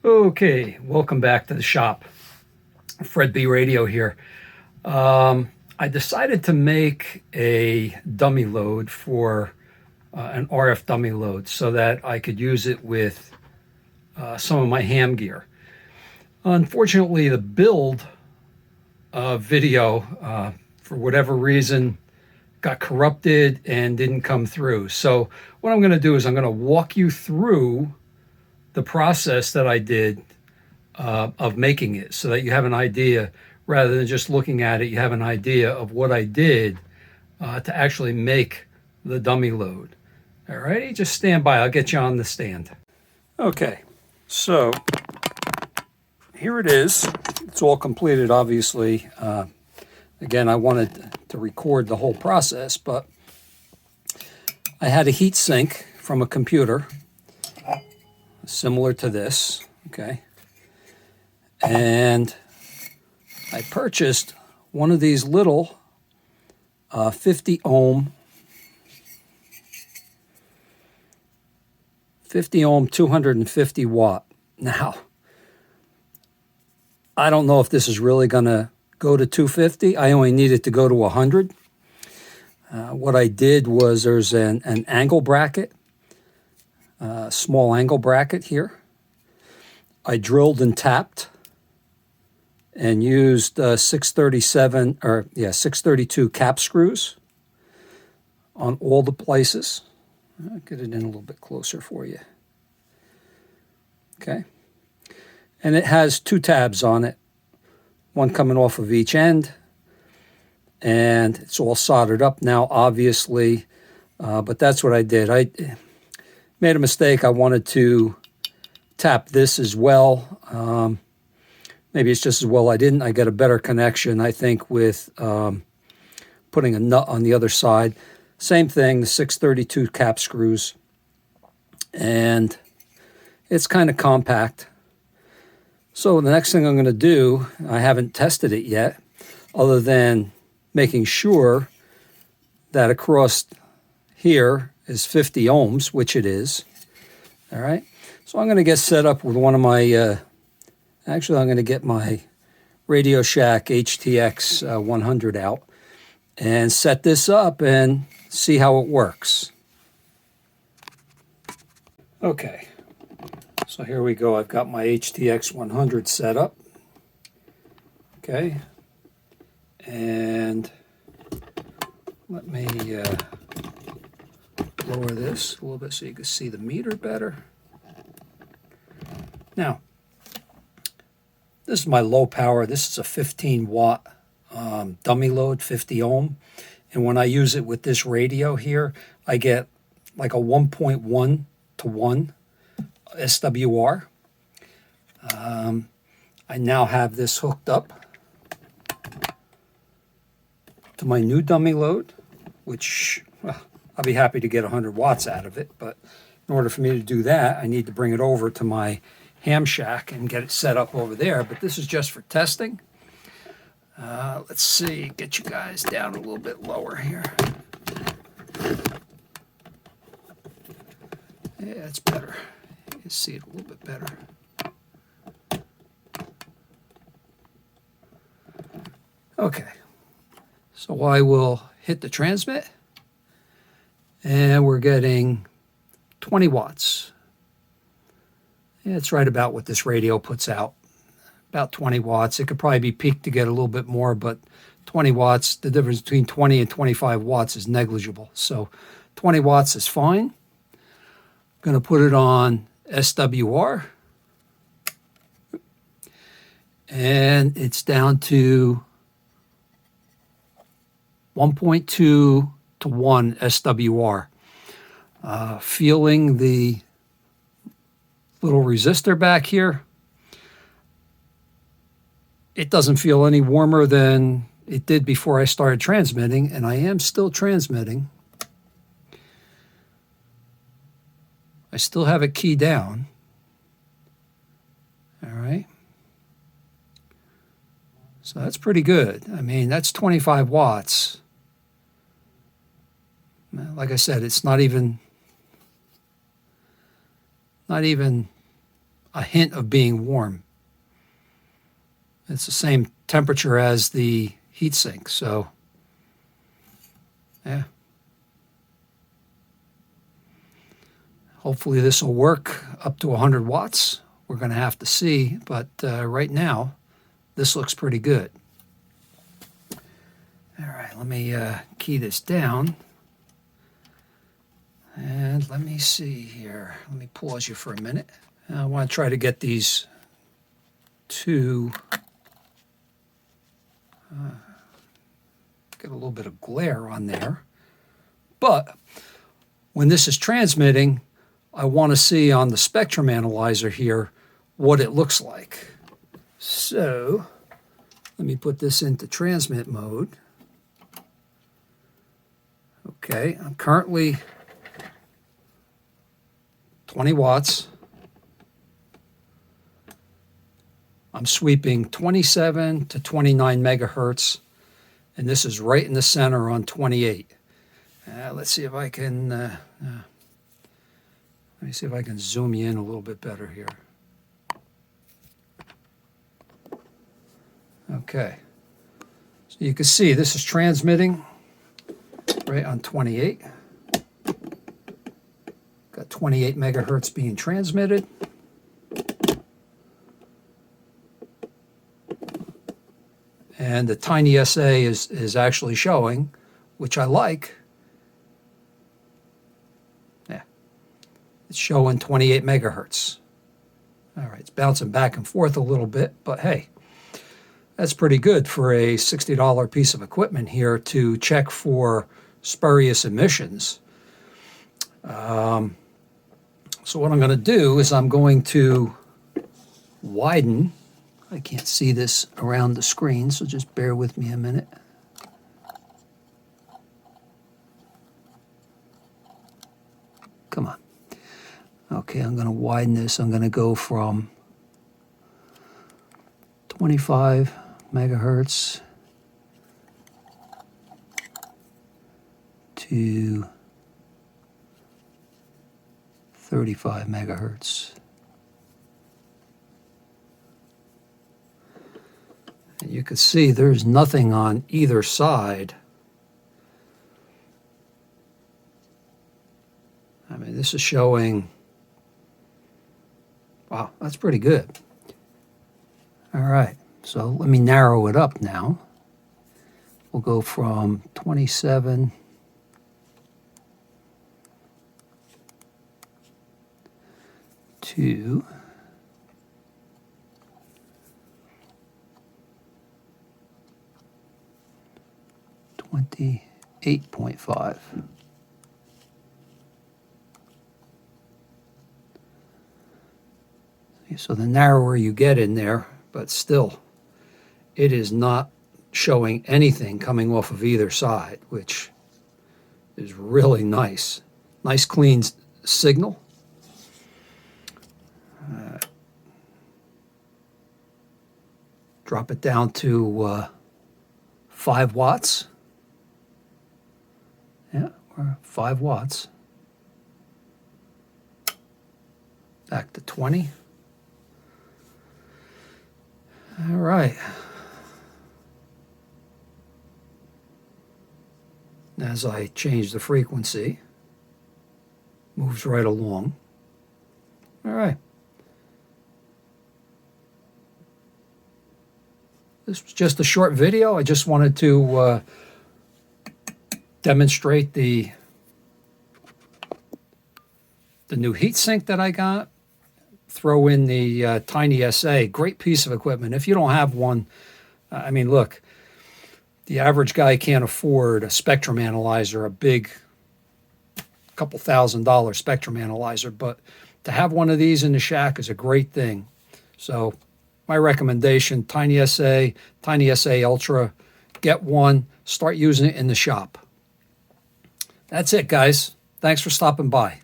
Okay, welcome back to the shop. Fred B. Radio here. I decided to make a dummy load for an RF dummy load so that I could use it with some of my ham gear. Unfortunately, the build video, for whatever reason, got corrupted and didn't come through. So what I'm going to do is I'm going to walk you through the process that I did of making it so that you have an idea, rather than just looking at it, you have an idea of what I did to actually make the dummy load. All righty, just stand by. I'll get you on the stand. Okay, so here it is. It's all completed, obviously. Again, I wanted to record the whole process, but I had a heat sink from a computer similar to this, okay? And I purchased one of these little 50 ohm 250 watt. Now, I don't know if this is really going to go to 250. I only need it to go to 100. What I did was there's an angle bracket, small angle bracket here. I drilled and tapped and used 632 cap screws on all the places. I'll get it in a little bit closer for you. Okay. And it has two tabs on it, one coming off of each end, and it's all soldered up now, obviously, but that's what I did. I made a mistake. I wanted to tap this as well. Maybe it's just as well I didn't. I got a better connection, I think, with putting a nut on the other side. Same thing, the 632 cap screws, and it's kind of compact. So the next thing I'm going to do, I haven't tested it yet, other than making sure that across here is 50 ohms, which it is. All right. So I'm going to get set up with one of my, actually I'm going to get my Radio Shack HTX100 out and set this up and see how it works. Okay. So here we go. I've got my HTX100 set up. Okay. And let me lower this a little bit so you can see the meter better. Now, this is my low power. This is a 15 watt dummy load, 50 ohm. And when I use it with this radio here, I get like a 1.1 to 1 SWR. I now have this hooked up to my new dummy load, which, well, I'll be happy to get 100 watts out of it, but in order for me to do that, I need to bring it over to my ham shack and get it set up over there. But this is just for testing. Let's see, get you guys down a little bit lower here. Yeah, it's better. You can see it a little bit better. Okay, so I will hit the transmit, and we're getting 20 watts. Yeah, it's right about what this radio puts out, about 20 watts. It could probably be peaked to get a little bit more, but 20 watts, the difference between 20 and 25 watts is negligible. So 20 watts is fine. I'm going to put it on SWR, and it's down to 1.2 to 1 SWR. Feeling the little resistor back here, it doesn't feel any warmer than it did before I started transmitting, and I am still transmitting. I still have it keyed down. All right. So that's pretty good. I mean, that's 25 watts. Like I said, it's not even a hint of being warm. It's the same temperature as the heatsink, so yeah. Hopefully this will work up to 100 watts. We're going to have to see, but right now, this looks pretty good. All right, let me key this down. And let me see here. Let me pause you for a minute. I want to try to get these two, get a little bit of glare on there. But when this is transmitting, I want to see on the spectrum analyzer here what it looks like. So let me put this into transmit mode. Okay, I'm currently 20 watts. I'm sweeping 27 to 29 megahertz, and this is right in the center on 28. Let's see if I can, let me see if I can zoom you in a little bit better here. Okay, so you can see this is transmitting right on 28. Got 28 megahertz being transmitted. And the TinySA is actually showing, which I like. Yeah, it's showing 28 megahertz. All right, it's bouncing back and forth a little bit, but hey, that's pretty good for a $60 piece of equipment here to check for spurious emissions. So what I'm going to do is I'm going to widen. I can't see this around the screen, so just bear with me a minute. Come on. Okay, I'm going to widen this. I'm going to go from 25 megahertz to 35 megahertz. And you can see there's nothing on either side. I mean, this is showing, wow, that's pretty good. All right, so let me narrow it up now. We'll go from 27 to 28.5. So the narrower you get in there, but still, it is not showing anything coming off of either side, which is really nice. Nice clean signal. Drop it down to 5 watts. Yeah, we're 5 watts. Back to 20. All right. As I change the frequency, moves right along. All right. This was just a short video. I just wanted to demonstrate the new heatsink that I got. Throw in the TinySA, great piece of equipment. If you don't have one, I mean, look, the average guy can't afford a spectrum analyzer, a big couple $1,000 spectrum analyzer, but to have one of these in the shack is a great thing. So my recommendation, TinySA, TinySA Ultra, get one, start using it in the shop. That's it, guys. Thanks for stopping by.